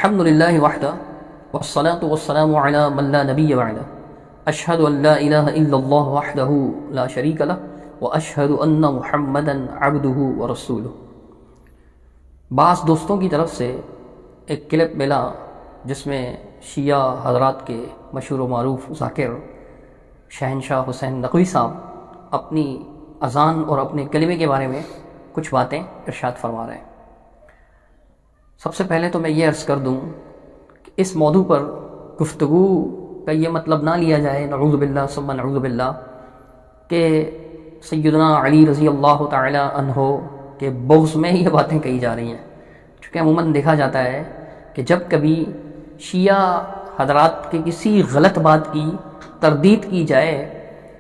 الحمد للہ وحدہ والصلاة والسلام علی من لا نبی بعدہ اشہد ان لا الہ الا اللہ وحدہ لا شریک لہ واشہد ان محمدا عبدہ ورسولہ۔ بعض دوستوں کی طرف سے ایک کلپ ملا جس میں شیعہ حضرات کے مشہور و معروف ذاکر شہنشاہ حسین نقوی صاحب اپنی اذان اور اپنے کلمے کے بارے میں کچھ باتیں ارشاد فرما رہے ہیں۔ سب سے پہلے تو میں یہ عرض کر دوں کہ اس موضوع پر گفتگو کا یہ مطلب نہ لیا جائے، نعوذ باللہ ثم نعوذ باللہ، کہ سیدنا علی رضی اللہ تعالی عنہ کے بغض میں یہ باتیں کہی جا رہی ہیں، چونکہ عموماً دیکھا جاتا ہے کہ جب کبھی شیعہ حضرات کے کسی غلط بات کی تردید کی جائے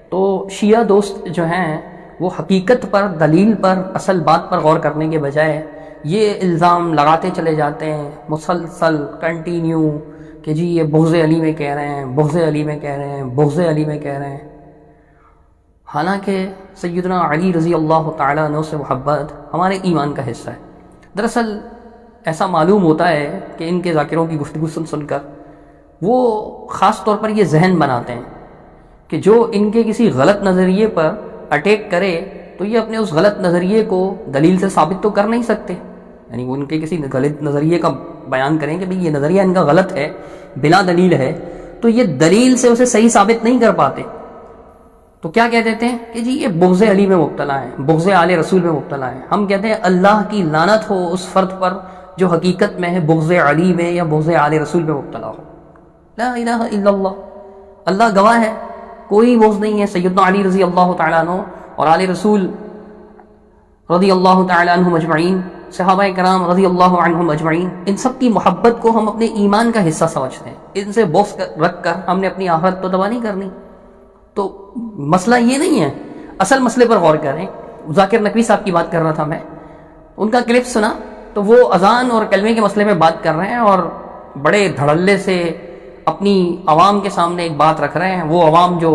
تو شیعہ دوست جو ہیں وہ حقیقت پر، دلیل پر، اصل بات پر غور کرنے کے بجائے یہ الزام لگاتے چلے جاتے ہیں مسلسل کنٹینیو کہ جی یہ بغض علی میں کہہ رہے ہیں، بغض علی میں کہہ رہے ہیں، بغض علی میں کہہ رہے ہیں۔ حالانکہ سیدنا علی رضی اللہ تعالیٰ عنہ سے محبت ہمارے ایمان کا حصہ ہے۔ دراصل ایسا معلوم ہوتا ہے کہ ان کے ذاکروں کی گفتگو سن کر وہ خاص طور پر یہ ذہن بناتے ہیں کہ جو ان کے کسی غلط نظریے پر اٹیک کرے تو یہ اپنے اس غلط نظریے کو دلیل سے ثابت تو کر نہیں سکتے، یعنی وہ ان کے کسی غلط نظریے کا بیان کریں کہ بھئی یہ نظریہ ان کا غلط ہے، بلا دلیل ہے، تو یہ دلیل سے اسے صحیح ثابت نہیں کر پاتے، تو کیا کہہ دیتے ہیں کہ جی یہ بغض علی میں مبتلا ہے، بغض آل رسول میں مبتلا ہے۔ ہم کہتے ہیں اللہ کی لعنت ہو اس فرد پر جو حقیقت میں ہے بغض علی میں یا بغض آل رسول میں مبتلا ہو۔ لا الہ الا اللہ، اللہ گواہ ہے کوئی بغض نہیں ہے سیدنا علی رضی اللہ تعالیٰ عنہ اور آل رسول رضی اللہ تعالیٰ عنہم اجمعین، صحابہ کرام رضی اللہ عنہم اجمعین، ان سب کی محبت کو ہم اپنے ایمان کا حصہ سمجھتے ہیں۔ ان سے بغض رکھ کر ہم نے اپنی آخرت تو تباہ نہیں کرنی۔ تو مسئلہ یہ نہیں ہے، اصل مسئلے پر غور کریں۔ ذاکر نقوی صاحب کی بات کر رہا تھا میں، ان کا کلپ سنا تو وہ اذان اور کلمے کے مسئلے میں بات کر رہے ہیں اور بڑے دھڑلے سے اپنی عوام کے سامنے ایک بات رکھ رہے ہیں۔ وہ عوام جو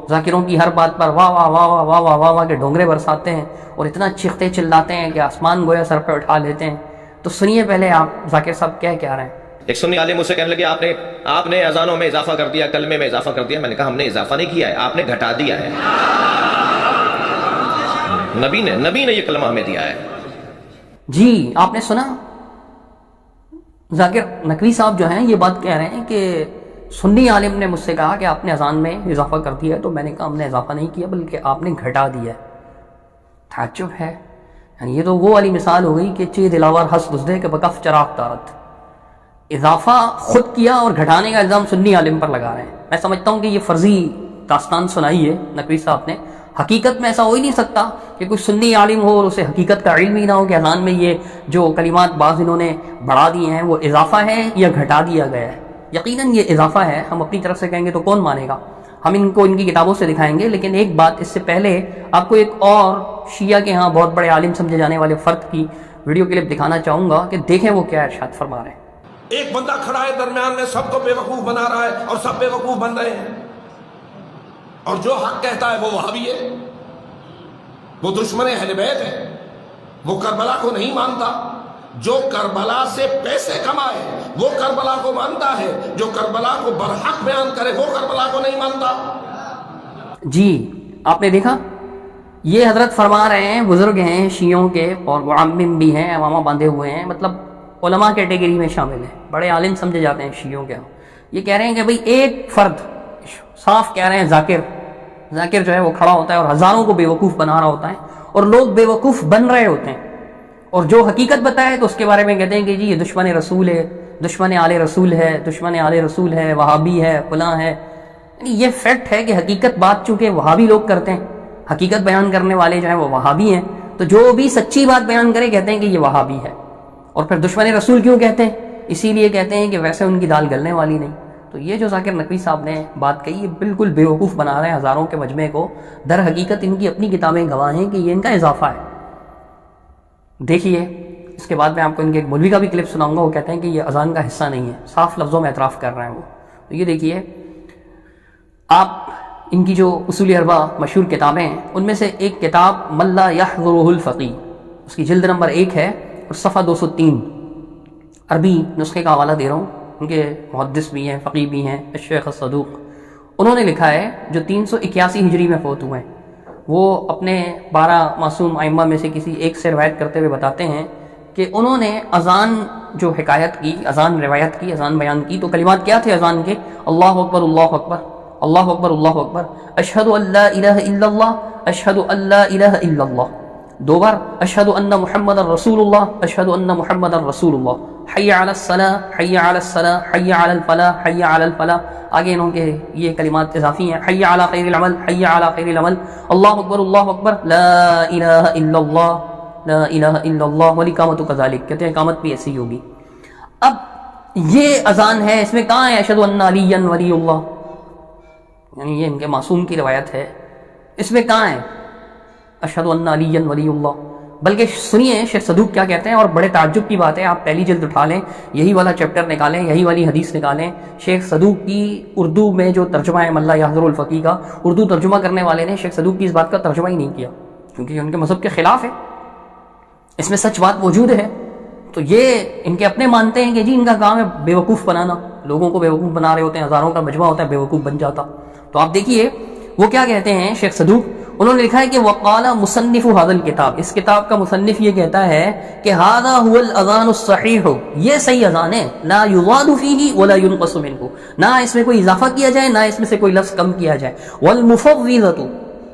ذاکروں کی ہر بات پر واہ واہ واہ واہ واہ واہ واہ واہ کے ڈونگرے برساتے ہیں اور اتنا چیختے چلاتے ہیں کہ آسمان گویا سر پہ اٹھا لیتے ہیں۔ تو سنیے پہلے آپ ذاکر صاحب کیا رہے ہیں۔ ایک سنی عالم مجھ سے کہنے لگے آپ نے اذانوں میں اضافہ کر دیا، کلمے میں اضافہ کر دیا۔ میں نے کہا ہم نے اضافہ نہیں کیا ہے، آپ نے گھٹا دیا ہے۔ نبی نے یہ کلمہ ہمیں دیا ہے۔ جی آپ نے سنا، ذاکر نقوی صاحب جو ہیں یہ بات کہہ رہے ہیں کہ سنی عالم نے مجھ سے کہا کہ آپ نے اذان میں اضافہ کر دیا ہے، تو میں نے کہا ہم نے اضافہ نہیں کیا بلکہ آپ نے گھٹا دیا ہے۔ تعجب ہے، یعنی یہ تو وہ والی مثال ہو گئی کہ چی دلاور ہنس دزدے کے بکف چراغ دارت، اضافہ خود کیا اور گھٹانے کا الزام سنی عالم پر لگا رہے ہیں۔ میں سمجھتا ہوں کہ یہ فرضی داستان سنائی ہے نقوی صاحب نے، حقیقت میں ایسا ہو ہی نہیں سکتا کہ کوئی سنی عالم ہو اور اسے حقیقت کا علم ہی نہ ہو کہ اذان میں یہ جو کلمات بعض انہوں نے بڑھا دیے ہیں وہ اضافہ ہے یا گھٹا دیا گیا ہے۔ یقیناً یہ اضافہ ہے، ہم اپنی طرف سے کہیں گے تو کون مانے گا، ہم ان کو ان کی کتابوں سے دکھائیں گے۔ لیکن ایک بات اس سے پہلے آپ کو ایک اور شیعہ کے ہاں بہت بڑے عالم سمجھے جانے والے فرد کی ویڈیو کلپ دکھانا چاہوں گا کہ دیکھیں وہ کیا ارشاد فرما رہے ہیں۔ ایک بندہ کھڑا ہے درمیان میں، سب کو بے وقوف بنا رہا ہے اور سب بے وقوف بن رہے ہیں، اور جو حق کہتا ہے وہ وہابی ہے، وہ دشمن اہل بیت ہے، وہ کربلا کو نہیں مانتا۔ جو کربلا سے پیسے کمائے وہ کربلا کو مانتا ہے، جو کربلا کو برحق بیان کرے وہ کربلا کو نہیں مانتا۔ جی آپ نے دیکھا، یہ حضرت فرما رہے ہیں، بزرگ ہیں شیعوں کے اور معمم بھی ہیں، امامہ باندھے ہوئے ہیں، مطلب علماء کیٹیگری میں شامل ہیں، بڑے عالم سمجھے جاتے ہیں شیعوں کے ہاں۔ یہ کہہ رہے ہیں کہ بھئی ایک فرد، صاف کہہ رہے ہیں ذاکر جو ہے وہ کھڑا ہوتا ہے اور ہزاروں کو بے وقوف بنا رہا ہوتا ہے اور لوگ بے وقوف بن رہے ہوتے ہیں، اور جو حقیقت بتائے تو اس کے بارے میں کہتے ہیں کہ جی یہ دشمن رسول ہے، دشمن آل رسول ہے، دشمن آل رسول ہے، وہابی ہے، فلاں ہے۔ یعنی یہ فیکٹ ہے کہ حقیقت بات چونکہ وہابی لوگ کرتے ہیں، حقیقت بیان کرنے والے جو ہیں وہ وہابی ہیں، تو جو بھی سچی بات بیان کرے کہتے ہیں کہ یہ وہابی ہے۔ اور پھر دشمن رسول کیوں کہتے ہیں؟ اسی لیے کہتے ہیں کہ ویسے ان کی دال گلنے والی نہیں۔ تو یہ جو ذاکر نقوی صاحب نے بات کہی، یہ بالکل بے وقوف بنا رہے ہیں ہزاروں کے مجمع کو، در حقیقت ان کی اپنی کتابیں گواہ ہیں کہ یہ ان کا اضافہ ہے۔ دیکھیے، اس کے بعد میں آپ کو ان کے ایک مولوی کا بھی کلپ سناؤں گا، وہ کہتے ہیں کہ یہ اذان کا حصہ نہیں ہے، صاف لفظوں میں اعتراف کر رہے ہیں وہ۔ تو یہ دیکھیے، آپ ان کی جو اصول اربع مشہور کتابیں ہیں ان میں سے ایک کتاب من لا یحضرہ الفقیہ، اس کی جلد نمبر 1 ہے اور صفحہ 203، عربی نسخے کا حوالہ دے رہا ہوں، ان کے محدث بھی ہیں، فقیہ بھی ہیں، الشیخ الصدوق، انہوں نے لکھا ہے جو 381 ہجری میں فوت ہوئے ہیں، وہ اپنے 12 معصوم ائمہ میں سے کسی ایک سے روایت کرتے ہوئے بتاتے ہیں کہ انہوں نے اذان جو حکایت کی، اذان روایت کی، اذان بیان کی، تو کلمات کیا تھے اذان کے؟ اللہ اکبر اللہ اکبر، اللہ اکبر اللہ اکبر، اشہد ان لا الہ الا اللہ، اشہد ان لا الہ الا اللہ، 2 بار اشہد ان محمد رسول اللہ، اشہد ان محمد رسول اللہ، حی علی الصلاۃ، حی علی الصلاۃ، حی علی الفلاح، حی علی الفلاح، آگے انہوں کے یہ کلمات اضافی ہیں، حی علی خیر العمل، حی علی خیر العمل، اللہ اکبر، لا الہ الا اللہ، لا الہ الا اللہ، والاقامۃ کذالک، کہتے ہیں اقامت بھی ایسی ہوگی۔ اب یہ اذان ہے، اس میں کہاں ہے اشہد ان علی ولی اللہ؟ یعنی یہ ان کے معصوم کی روایت ہے، اس میں کہاں ہے اشہد ان علی ولی اللہ؟ بلکہ سنیے شیخ صدوق کیا کہتے ہیں، اور بڑے تعجب کی بات ہے، آپ پہلی جلد اٹھا لیں، یہی والا چیپٹر نکالیں، یہی والی حدیث نکالیں، شیخ صدوق کی اردو میں جو ترجمہ ہے ملا یحضر الفقیہ کا، اردو ترجمہ کرنے والے نے شیخ صدوق کی اس بات کا ترجمہ ہی نہیں کیا، کیونکہ یہ ان کے مذہب کے خلاف ہے، اس میں سچ بات موجود ہے۔ تو یہ ان کے اپنے مانتے ہیں کہ جی ان کا کام ہے بیوقوف بنانا، لوگوں کو بیوقوف بنا رہے ہوتے ہیں، ہزاروں کا مجمع ہوتا ہے، بیوقوف بن جاتا۔ تو آپ دیکھیے وہ کیا کہتے ہیں شیخ صدوق، انہوں نے لکھا ہے کہ وقال مصنف هذا الکتاب، اس کتاب کا مصنف یہ کہتا ہے کہ هذا هو الاذان الصحیح، یہ صحیح اذان ہے، لا یضاد فیہ ولا ينقص منہ، نہ اس میں کوئی اضافہ کیا جائے، نہ اس میں سے کوئی لفظ کم کیا جائے۔ والمفوضۃ،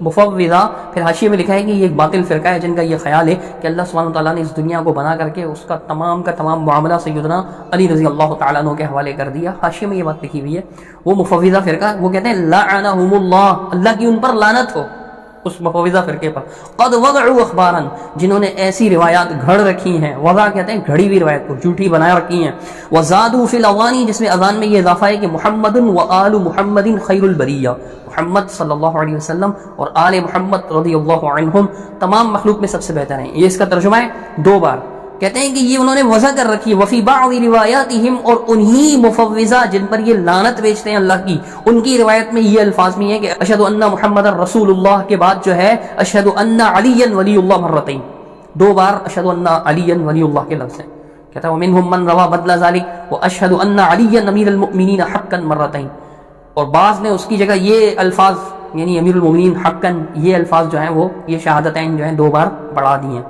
مفوضہ پھر حاشیے میں لکھا ہے کہ یہ ایک باطل فرقہ ہے جن کا یہ خیال ہے کہ اللہ سبحانہ وتعالیٰ نے اس دنیا کو بنا کر کے اس کا تمام معاملہ سیدنا علی رضی اللہ تعالیٰ عنہ کے حوالے کر دیا۔ حاشیے میں یہ بات لکھی ہوئی ہے، وہ مفوضہ فرقہ، وہ کہتے ہیں لعنہم اللہ، اللہ کی ان پر لعنت ہو، اس مفوضہ فرقے پر، قد وضعوا اخبارا، جنہوں نے ایسی روایات گھڑ رکھی ہیں، وضع کہتے ہیں گھڑی ہوئی روایت کو، جھوٹی بنا رکھی ہیں، وزادوا فی الاوانی، جس میں اذان میں یہ اضافہ ہے کہ محمد و آل محمد خیر البریہ، محمد صلی اللہ علیہ وسلم اور آل محمد رضی اللہ عنہم تمام مخلوق میں سب سے بہتر ہیں۔ یہ اس کا ترجمہ ہے 2 بار، کہتے ہیں کہ یہ انہوں نے وضع کر رکھی ہے، وفی بعض روایاتہم، اور انہی مفوضہ جن پر یہ لعنت بیچتے ہیں اللہ کی، ان کی روایت میں یہ الفاظ بھی ہیں کہ اشہد ان محمد رسول اللہ کے بعد جو ہے اشہد ان علی ولی اللہ مرتین، 2 بار اشہد ان علی ولی اللہ کے لفظ ہیں۔ کہتا ہے ومنہم من روا بدل ذلک واشہد ان علی امیر المؤمنین حقا مرتین، اور بعض نے اس کی جگہ یہ الفاظ یعنی امیر المؤمنین حقا، یہ الفاظ جو ہیں وہ یہ شہادتین جو ہیں 2 بار بڑھا دی ہیں۔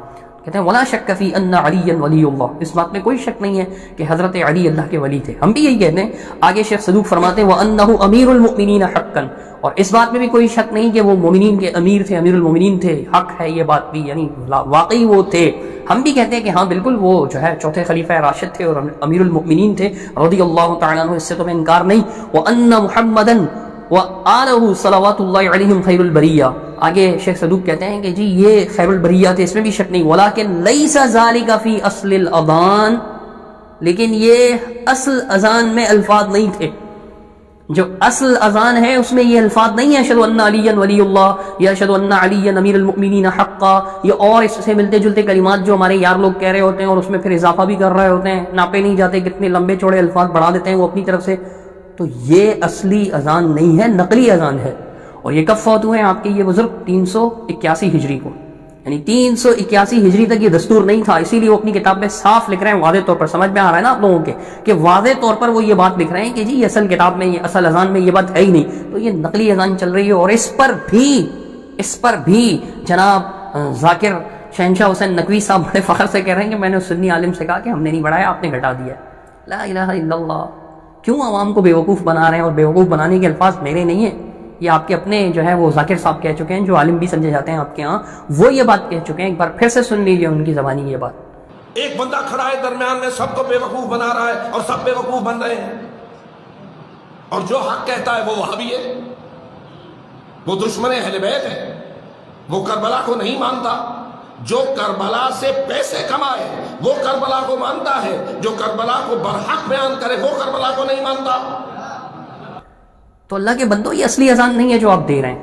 کہتے ہیں ولا شک فی ان علی ولی اللہ، اس بات میں کوئی شک نہیں ہے کہ حضرت علی اللہ کے ولی تھے، ہم بھی یہی کہتے ہیں۔ آگے شیخ صدوق فرماتے ہیں وانہ امیر المؤمنین حقا، اور اس بات میں بھی کوئی شک نہیں کہ وہ مومنین کے امیر تھے، امیر المؤمنین تھے، حق ہے یہ بات بھی، یعنی واقعی وہ تھے۔ ہم بھی کہتے ہیں کہ ہاں بالکل وہ جو ہے 4تھے خلیفہ راشد تھے اور امیر المؤمنین تھے رضی اللہ تعالیٰ عنہ، اس سے تو میں انکار نہیں۔ وان محمدا وآلہ صلوات اللہ علیہم خیر البریہ، آگے شیخ صدوق کہتے ہیں کہ جی یہ خیر البریہ تھے، اس میں بھی شک نہیں۔ ولیکن لیس ذالک فی اصل الاذان، لیکن یہ اصل اذان میں الفاظ نہیں تھے، جو اصل اذان ہے اس میں یہ الفاظ نہیں ہیں اشہد ان علی ولی اللہ یا اشہد ان علی امیر المؤمنین حقا، یہ اور اس سے ملتے جلتے کلمات جو ہمارے یار لوگ کہہ رہے ہوتے ہیں اور اس میں پھر اضافہ بھی کر رہے ہوتے ہیں، ناپے نہیں جاتے، کتنے لمبے چوڑے الفاظ بڑھا دیتے ہیں وہ اپنی طرف سے، تو یہ اصلی اذان نہیں ہے، نقلی اذان ہے۔ اور یہ کب فوت ہوئے ہیں آپ کے یہ بزرگ؟ 381 ہجری کو، یعنی 381 ہجری تک یہ دستور نہیں تھا، اسی لیے وہ اپنی کتاب میں صاف لکھ رہے ہیں، واضح طور پر سمجھ میں آ رہا ہے نا آپ لوگوں کے کہ واضح طور پر وہ یہ بات لکھ رہے ہیں کہ جی اصل کتاب میں یہ اصل اذان میں یہ بات ہے ہی نہیں، تو یہ نقلی اذان چل رہی ہے۔ اور اس پر بھی جناب ذاکر شہنشاہ حسین نقوی صاحب بڑے فخر سے کہہ رہے ہیں کہ میں نے اس سنی عالم سے کہا کہ ہم نے نہیں بڑھایا، آپ نے گھٹا دیا۔ لا الہ الا اللہ، کیوں عوام کو بیوقوف بنا رہے ہیں؟ اور بیوقوف بنانے کے الفاظ میرے نہیں ہیں، یہ آپ کے اپنے جو ہے وہ ذاکر صاحب کہہ چکے ہیں، جو عالم بھی سمجھے جاتے ہیں آپ کے ہاں، وہ یہ بات کہہ چکے ہیں، ایک بار پھر سے سن لیجیے ان کی زبانی یہ بات۔ ایک بندہ کھڑا ہے درمیان میں، سب کو بیوقوف بنا رہا ہے اور سب بیوقوف بن رہے ہیں، اور جو حق کہتا ہے وہ وہابی ہے، وہ دشمن اہل بیت ہے، وہ کربلا کو نہیں مانتا۔ جو کربلا سے پیسے کمائے وہ کربلا کو مانتا ہے، جو کربلا کو برحق بیان کرے وہ کربلا کو نہیں مانتا۔ تو اللہ کے بندو، یہ اصلی اذان نہیں ہے جو آپ دے رہے ہیں،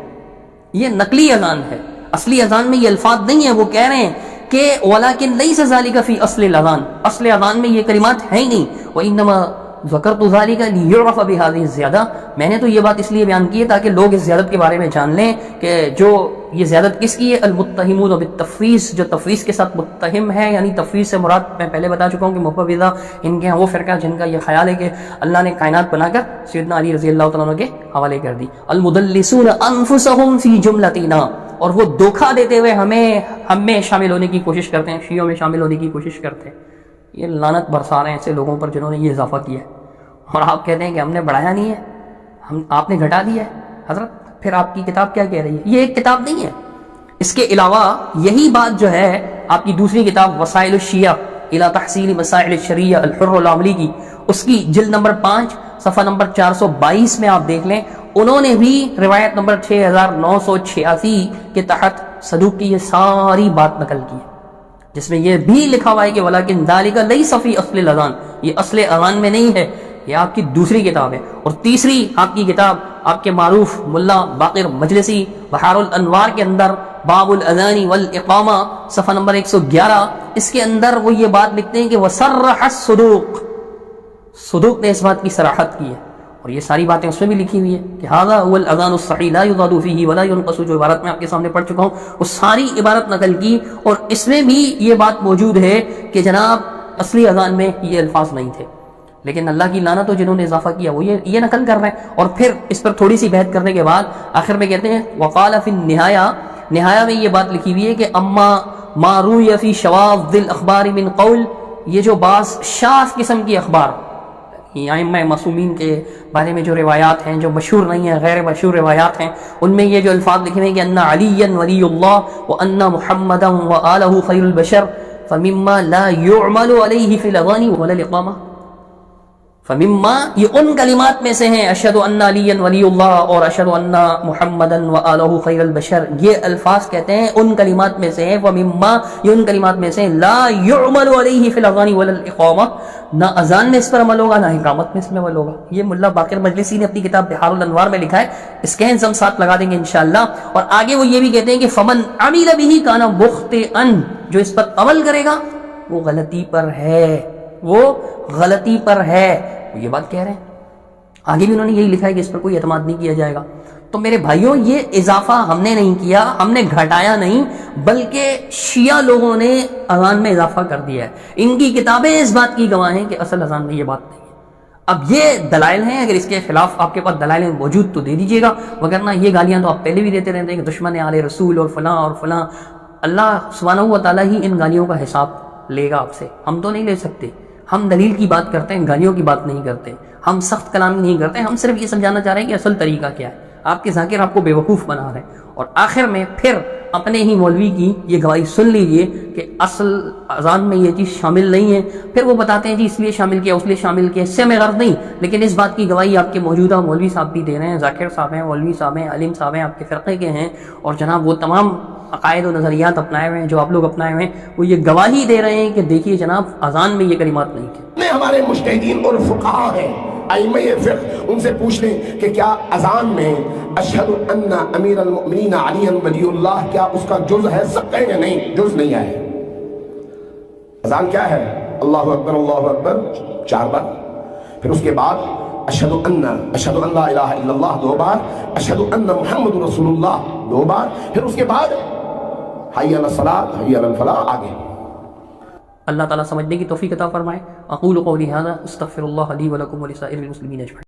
یہ نقلی اذان ہے۔ اصلی اذان میں یہ الفاظ نہیں ہے، وہ کہہ رہے ہیں کہ ولیکن لیس ذالک فی اصل الاذان، اصل اذان میں یہ کلمات ہیں ہی نہیں۔ وانما ذکرت ذالک لیعرف بہذہ الزیادہ، میں نے تو یہ بات اس لیے بیان کی ہے تاکہ لوگ اس زیادت کے بارے میں جان لیں کہ جو یہ زیادت کس کی ہے، المتہمون بالتفویض، جو تفویض کے ساتھ متہم ہے، یعنی تفویض سے مراد میں پہلے بتا چکا ہوں کہ مفوضہ ان کے ہاں وہ فرقہ جن کا یہ خیال ہے کہ اللہ نے کائنات بنا کر سیدنا علی رضی اللہ تعالیٰ عنہ کے حوالے کر دی۔ المدلسون انفسهم فی جملتنا، اور وہ دھوکہ دیتے ہوئے ہمیں شامل ہونے کی کوشش کرتے ہیں، شیعوں میں شامل ہونے کی کوشش کرتے ہیں۔ یہ لعنت برسا رہے ہیں ایسے لوگوں پر جنہوں نے یہ اضافہ کیا ہے، اور آپ کہتے ہیں کہ ہم نے بڑھایا نہیں ہے، آپ نے گھٹا دیا ہے۔ حضرت پھر آپ کی کتاب کیا کہہ رہی ہے؟ یہ ایک کتاب نہیں ہے، اس کے علاوہ یہی بات جو ہے آپ کی دوسری کتاب وسائل الشیعہ الی تحصیل مسائل الشریعہ الحر العملی کی، اس کی جلد نمبر 5 صفحہ نمبر 422 میں آپ دیکھ لیں، انہوں نے بھی روایت نمبر 6986 کے تحت صدوق کی یہ ساری بات نقل کی ہے، جس میں یہ بھی لکھا ہوا ہے کہ ولیکن ذالک لیس فی اصل الاذان، یہ اصل اذان میں نہیں ہے، یہ آپ کی دوسری کتاب ہے۔ اور تیسری آپ کی کتاب آپ کے معروف ملا باقر مجلسی بحار الانوار کے اندر باب الاذان والاقامہ صفحہ نمبر 111، اس کے اندر وہ یہ بات لکھتے ہیں کہ وصرح الصدوق، صدوق نے اس بات کی صراحت کی ہے، اور یہ ساری باتیں اس میں بھی لکھی ہوئی ہے کہ ھذا هو الاذان الصحیح لا یزاد فیہ ولا ینقص، جو عبارت میں آپ کے سامنے پڑھ چکا ہوں وہ ساری عبارت نقل کی، اور اس میں بھی یہ بات موجود ہے کہ جناب اصلی اذان میں یہ الفاظ نہیں تھے، لیکن اللہ کی لعنت ہو جنہوں نے اضافہ کیا وہ یہ نقل کر رہے ہیں۔ اور پھر اس پر تھوڑی سی بحث کرنے کے بعد آخر میں کہتے ہیں وقال فی النہایہ، نہایہ میں یہ بات لکھی ہوئی ہے کہ اما ما روی فی شواذ الاخبار من قول، یہ جو بعض شاذ قسم کی اخبار ائمہ معصومین کے بارے میں جو روایات ہیں جو مشہور نہیں ہیں، غیر مشہور روایات ہیں، ان میں یہ جو الفاظ لکھے ہوئے ہیں کہ ان علی ولی اللہ وان محمدا وآلہ خیر البشر فمما لا يعمل علیہ فی الاغانی ولا الاقامہ، فمما یہ ان کلمات میں سے ہیں اشہد ان علی ولی اللہ اور اشہد ان محمدا وآلہ خیر البشر، یہ الفاظ کہتے ہیں ان کلمات میں سے ہیں، ومما یہ ان کلمات میں سے ہیں لا يعمل علیہ فی الاذان ولا الاقامہ، نہ اذان میں اس پر عمل ہوگا نہ اقامت میں اس میں عمل ہوگا۔ یہ ملا باقر مجلسی نے اپنی کتاب بحار الانوار میں لکھا ہے، اس کے ہم ساتھ لگا دیں گے انشاءاللہ۔ اور آگے وہ یہ بھی کہتے ہیں کہ فمن عمل به کان مخطئا، جو اس پر عمل کرے گا وہ غلطی پر ہے، وہ غلطی پر ہے، وہ یہ بات کہہ رہے ہیں۔ آگے بھی انہوں نے یہی لکھا ہے کہ اس پر کوئی اعتماد نہیں کیا جائے گا۔ تو میرے بھائیوں یہ اضافہ ہم نے نہیں کیا، ہم نے گھٹایا نہیں، بلکہ شیعہ لوگوں نے اذان میں اضافہ کر دیا ہے، ان کی کتابیں اس بات کی گواہ ہیں کہ اصل اذان میں یہ بات نہیں ہے۔ اب یہ دلائل ہیں، اگر اس کے خلاف آپ کے پاس دلائل موجود تو دے دیجیے گا، وگرنہ یہ گالیاں تو آپ پہلے بھی دیتے رہتے ہیں کہ دشمن آل رسول اور فلاں اور فلاں۔ اللہ سبحانہ و تعالیٰ ہی ان گالیوں کا حساب لے گا آپ سے، ہم تو نہیں لے سکتے۔ ہم دلیل کی بات کرتے ہیں، گالیوں کی بات نہیں کرتے، ہم سخت کلامی نہیں کرتے، ہم صرف یہ سمجھانا چاہ رہے ہیں کہ اصل طریقہ کیا ہے۔ آپ کے ذاکر آپ کو بے وقوف بنا رہے ہیں، اور آخر میں پھر اپنے ہی مولوی کی یہ گواہی سن لیجئے کہ اصل اذان میں یہ چیز شامل نہیں ہے، پھر وہ بتاتے ہیں جی اس لیے شامل کیا اس لیے شامل کیا، اس سے ہمیں غرض نہیں، لیکن اس بات کی گواہی آپ کے موجودہ مولوی صاحب بھی دے رہے ہیں، ذاکر صاحب ہیں، مولوی صاحب ہیں، علیم صاحب ہیں، آپ کے فرقے کے ہیں، اور جناب وہ تمام عقائد و نظریات اپنائے ہوئے ہیں جو آپ لوگ اپنائے ہوئے ہیں، وہ یہ گواہی دے رہے ہیں کہ دیکھیے جناب اذان میں یہ کلمات نہیں تھے۔ ہمارے مجتہدین اور فقہا ہیں، ائمہ فقہ، ان سے پوچھ لیں کہ کیا اذان میں اشہد ان امیر المؤمنین علی ولی اللہ کیا اس کا جز ہے؟ سب کہیں گے نہیں، جز نہیں ہے۔ اذان کیا ہے؟ اللہ اکبر 4 بار، پھر اس کے بعد اشہد ان لا الہ الا اللہ 2 بار، اشہد ان محمد رسول اللہ 2 بار، پھر اس کے بعد حی علی الصلاۃ حی علی الفلاح آگے۔ اللہ تعالیٰ سمجھنے کی توفیق عطا فرمائے۔ اقول قولی ھذا استغفر اللہ لی ولکم ولسائر المسلمین اجمعین۔